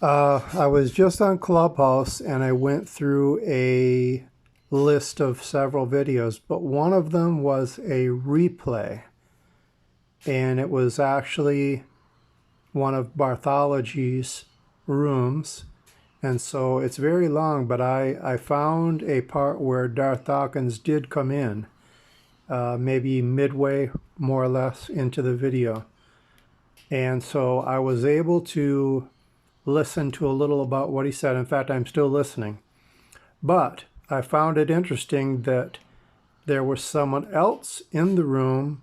I was just on Clubhouse and I went through a list of several videos, but one of them was a replay, and it was actually one of Barthology's rooms. And so it's very long, but I found a part where Darth Dawkins did come in, maybe midway, more or less, into the video. And so I was able to listen to a little about what he said. In fact, I'm still listening. But I found it interesting that there was someone else in the room,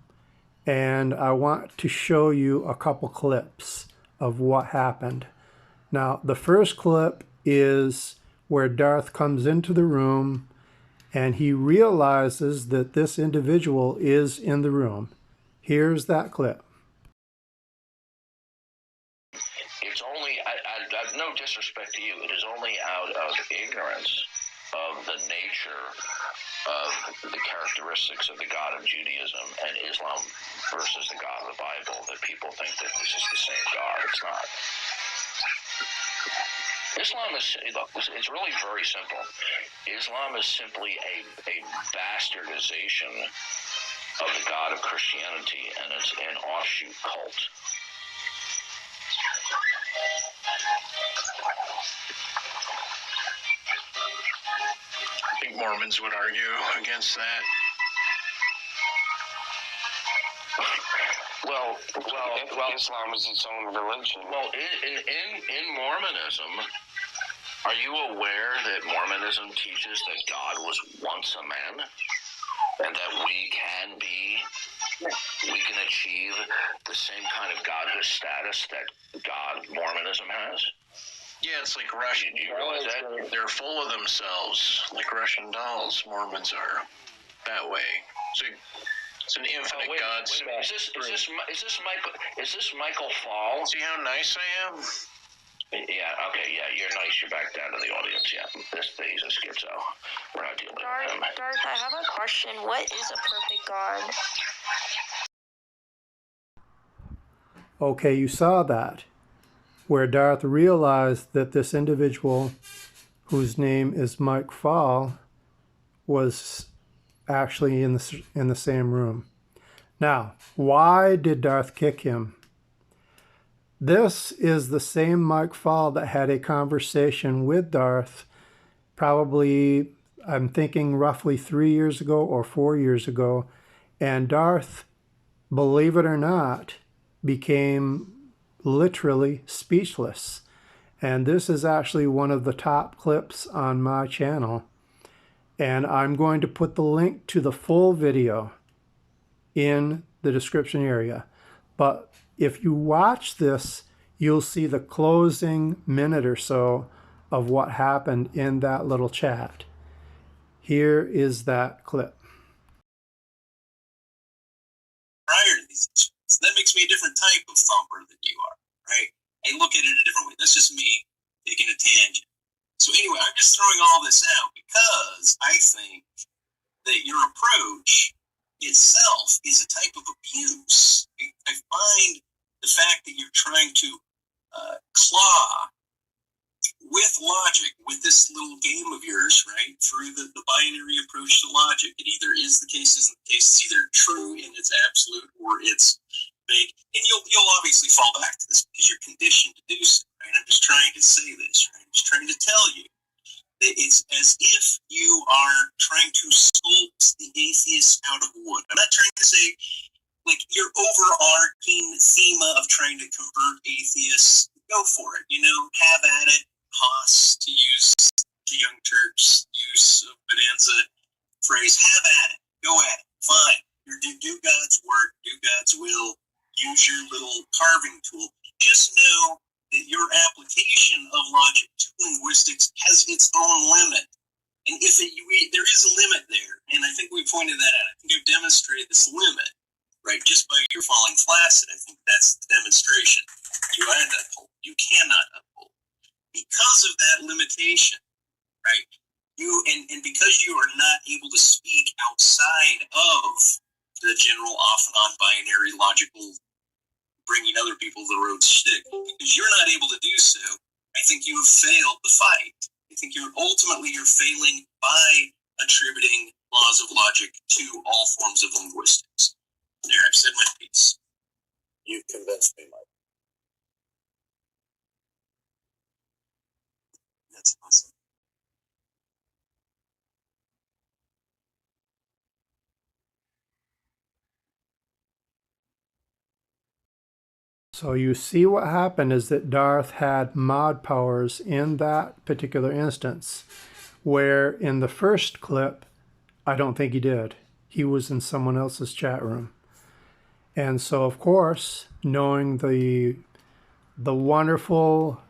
and I want to show you a couple clips of what happened. Now, the first clip is where Darth comes into the room and he realizes that this individual is in the room. Here's that clip. It's only, no disrespect to you, it is only out of ignorance of the nature of the characteristics of the God of Judaism and Islam versus the God of the Bible that people think that this is the same God. It's not. Islam is, look, it's really very simple. Islam is simply a bastardization of the God of Christianity, and it's an offshoot cult. I think Mormons would argue against that. Well, Islam is its own religion. Well, in Mormonism, are you aware that Mormonism teaches that God was once a man, and that we can achieve the same kind of godless status that Mormonism has? Yeah, it's like Russian. Do you realize that? They're full of themselves, like Russian dolls. Mormons are that way. It's an infinite God. Wait a minute. Is this Michael Fahl? See how nice I am? Yeah, okay, yeah, you're nice. You're back down to the audience, yeah. He's a schizo. We're not dealing with him. Darth, I have a question. What is a perfect God? Okay, you saw that, where Darth realized that this individual, whose name is Mike Fahl, was actually in the same room. Now, why did Darth kick him? This is the same Mike Fahl that had a conversation with Darth probably, I'm thinking roughly 3 years ago or 4 years ago, and Darth, believe it or not, became literally speechless. And this is actually one of the top clips on my channel. And I'm going to put the link to the full video in the description area. But if you watch this, you'll see the closing minute or so of what happened in that little chat. Here is that clip. Prior to these issues, that makes me a different type of thumper than you are, right? I look at it a different way. That's just me taking a tangent. So anyway, I'm just throwing all this out because I think that your approach itself is a type of abuse. I find the fact that you're trying to claw with logic, with this little game of yours, right, through the binary approach to logic. It either is the case, isn't the case. It's either true in its absolute or it's fake. And you'll obviously fall back to this because you're conditioned to do so. Right? I'm just trying to say this. Right? I'm just trying to tell you that it's as if you are trying to sculpt the atheist out of wood. I'm not trying to say, like, your overarching theme of trying to convert atheists. Go for it. Have at it. Haas, to use the Young Turks' use of Bonanza phrase, have at it. Go at it. Fine. Do God's work. Do God's will. Use your little carving tool. Just know that your application of logic to linguistics has its own limit. And if there is a limit there, and I think we pointed that out. I think I've demonstrated this limit, right, just by your falling flaccid. I think that's the demonstration. You cannot uphold. Because of that limitation, right, and because you are not able to speak outside of the general off and on binary logical bringing other people to the road shtick, because you're not able to do so, I think you have failed the fight. I think you're failing by attributing laws of logic to all forms of linguistics. There, I've said my piece. You've convinced me, Mike. That's awesome. So you see what happened is that Darth had mod powers in that particular instance, where in the first clip, I don't think he did. He was in someone else's chat room. And so, of course, knowing the wonderful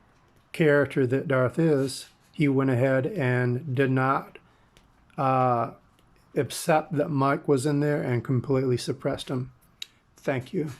character that Darth is, he went ahead and did not accept that Mike was in there and completely suppressed him. Thank you.